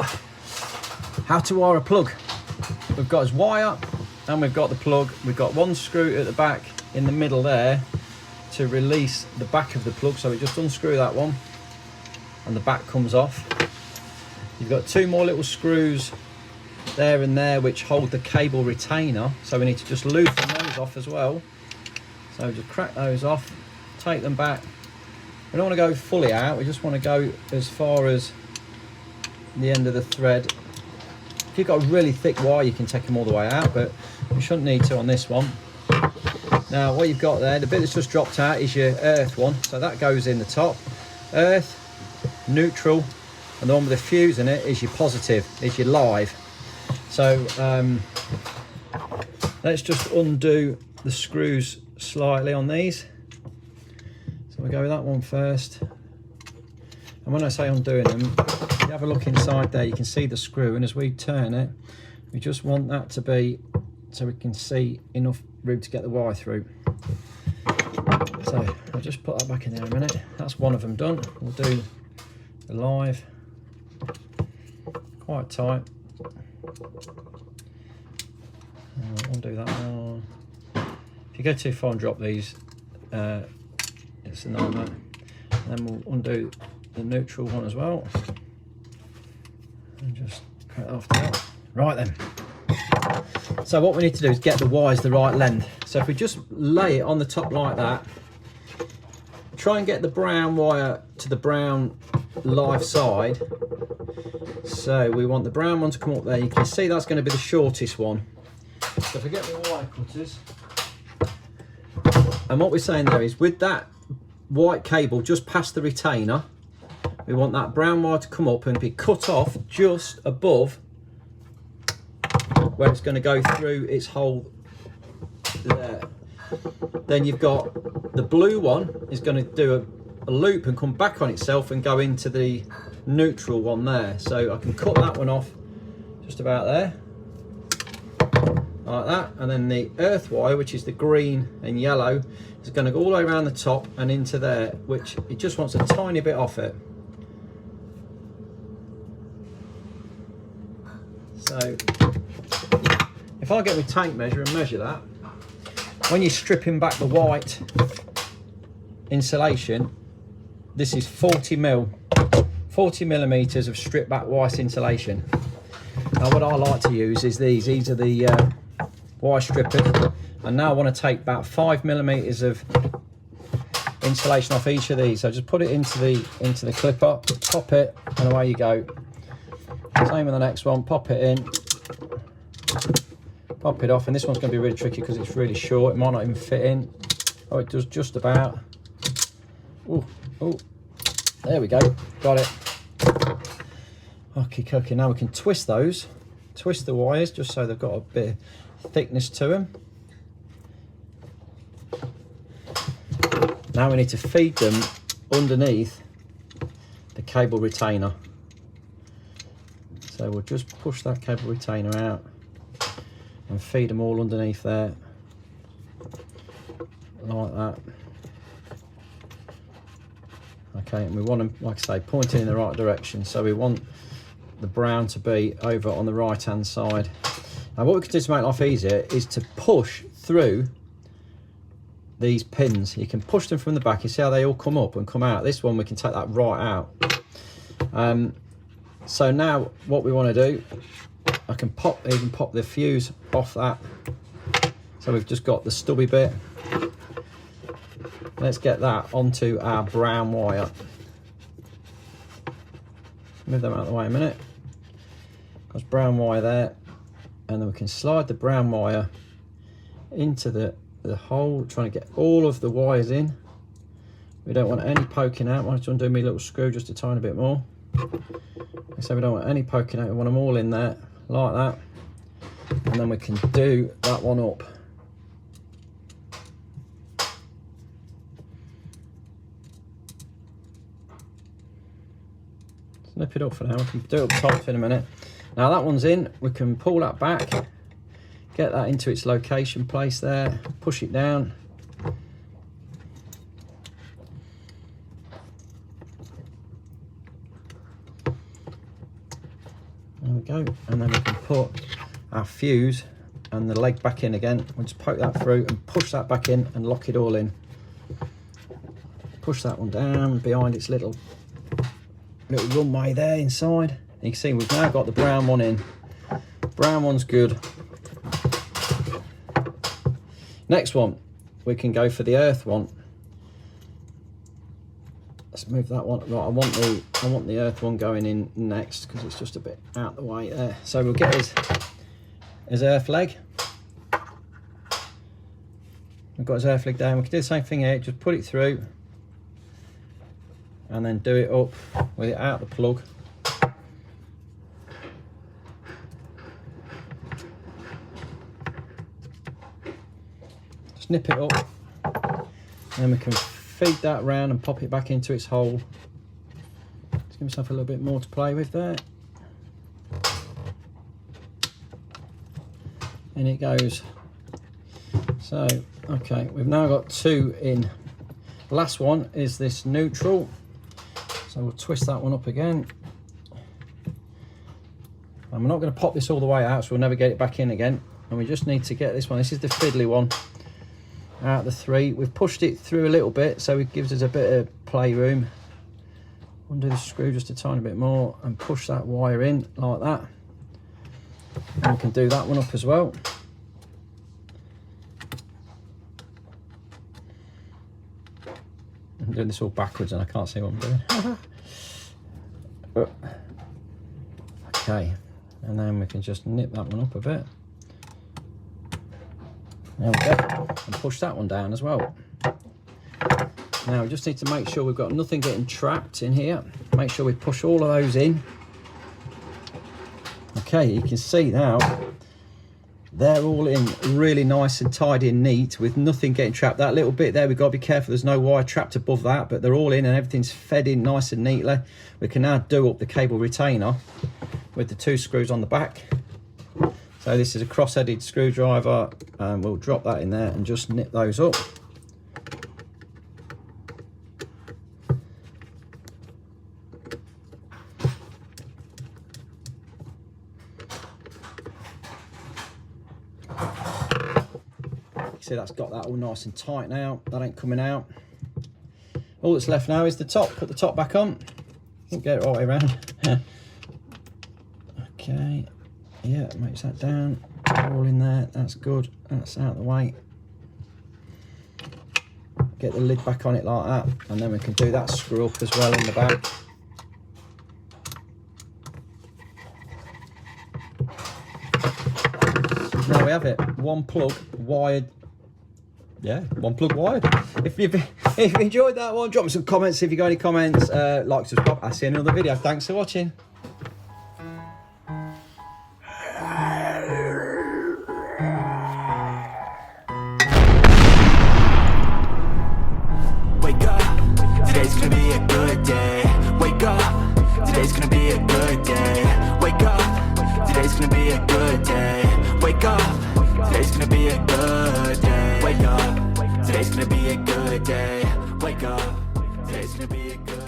how to wire a plug. We've got his wire and we've got the plug. We've got one screw at the back in the middle there to release the back of the plug, so we just unscrew that one and the back comes off. You've got two more little screws there and there which hold the cable retainer, so we need to just loosen those off as well. So just crack those off, take them back. We don't want to go fully out, we just want to go as far as the end of the thread. If you've got a really thick wire, you can take them all the way out, but you shouldn't need to on this one. Now what you've got there, the bit that's just dropped out is your earth one, so that goes in the top. Earth, neutral, and the one with the fuse in it is your positive, is your live. So let's just undo the screws slightly on these. So we'll go with that one first. And when I say undoing them, if you have a look inside there, you can see the screw, and as we turn it, we just want that to be so we can see enough room to get the wire through. So I'll just put that back in there a minute. That's one of them done. We'll do the live, quite tight. We'll undo that one. If you go too far and drop these, it's a nightmare. And then we'll undo the neutral one as well, and just cut it off there. Right then, so what we need to do is get the wires the right length. So if we just lay it on the top like that, try and get the brown wire to the brown live side. So we want the brown one to come up there. You can see that's going to be the shortest one. So if we get the wire cutters, and what we're saying there is with that white cable just past the retainer, we want that brown wire to come up and be cut off just above where it's going to go through its hole there. Then you've got the blue one is going to do a loop and come back on itself and go into the neutral one there. So I can cut that one off just about there, like that. And then the earth wire, which is the green and yellow, is going to go all the way around the top and into there, which it just wants a tiny bit off it. So if I get my tape measure and measure that, when you're stripping back the white insulation, this is 40 millimeters of stripped back white insulation. Now what I like to use is these are the wire strippers, and now I want to take about 5 millimeters of insulation off each of these. So just put it into the clipper, pop it, and away you go. Same with the next one, pop it in, pop it off, and this one's going to be really tricky because it's really short, it might not even fit in. Oh, it does just about. Oh, there we go, got it. Okay, now we can twist those, twist the wires just so they've got a bit of thickness to them. Now we need to feed them underneath the cable retainer. So we'll just push that cable retainer out and feed them all underneath there, like that. Okay, and we want them, like I say, pointing in the right direction. So we want the brown to be over on the right hand side. Now what we can do to make life easier is to push through these pins. You can push them from the back. You see how they all come up and come out. This one we can take that right out. So now what we want to do, I can even pop the fuse off that. So we've just got the stubby bit. Let's get that onto our brown wire. Move them out of the way a minute. There's brown wire there, and then we can slide the brown wire into the hole, trying to get all of the wires in. We don't want any poking out. I want to undo my little screw just a tiny bit more. So we don't want any poking out, we want them all in there like that, and then we can do that one up. Snip it up for now, we can do it up top in a minute. Now that one's in, we can pull that back, get that into its location place there, push it down. There we go. And then we can put our fuse and the leg back in again. We'll just poke that through and push that back in and lock it all in. Push that one down behind its little runway there inside. And you can see we've now got the brown one in. Brown one's good. Next one, we can go for the earth one. Let's move that one. Right, I want the earth one going in next because it's just a bit out the way there. So we'll get his earth leg. We've got his earth leg down. We can do the same thing here. Just put it through and then do it up with it out the plug. Snip it up, and then we can feed that round and pop it back into its hole. Just give myself a little bit more to play with there. And it goes. So, okay, we've now got 2 in. The last one is this neutral. So we'll twist that one up again. And we're not going to pop this all the way out, so we'll never get it back in again. And we just need to get this one. This is the fiddly one. Out of the 3, we've pushed it through a little bit, so it gives us a bit of playroom. Undo the screw just a tiny bit more and push that wire in like that. And we can do that one up as well. I'm doing this all backwards and I can't see what I'm doing. Okay, and then we can just nip that one up a bit. There we go, and push that one down as well. Now we just need to make sure we've got nothing getting trapped in here. Make sure we push all of those in. Okay, you can see now they're all in really nice and tidy and neat with nothing getting trapped. That little bit there, we've got to be careful there's no wire trapped above that, but they're all in and everything's fed in nice and neatly. We can now do up the cable retainer with the 2 screws on the back. So this is a cross-headed screwdriver, and we'll drop that in there and just nip those up. You see that's got that all nice and tight now. That ain't coming out. All that's left now is the top. Put the top back on. Get it all the way around. Okay. Yeah, makes that down, all in there, that's good, that's out of the way. Get the lid back on it like that, and then we can do that screw up as well in the back. Now we have it, 1 plug wired. Yeah, 1 plug wired. If you enjoyed that one, drop me some comments. If you got any comments, like, subscribe. I'll see you in another video. Thanks for watching. Today's gonna be a good day. Wake up. Today's gonna be a good day. Wake up. Today's gonna be a good day. Wake up. Today's gonna be a good day. Wake up. Today's gonna be a good day. Wake up. Today's gonna be a good day.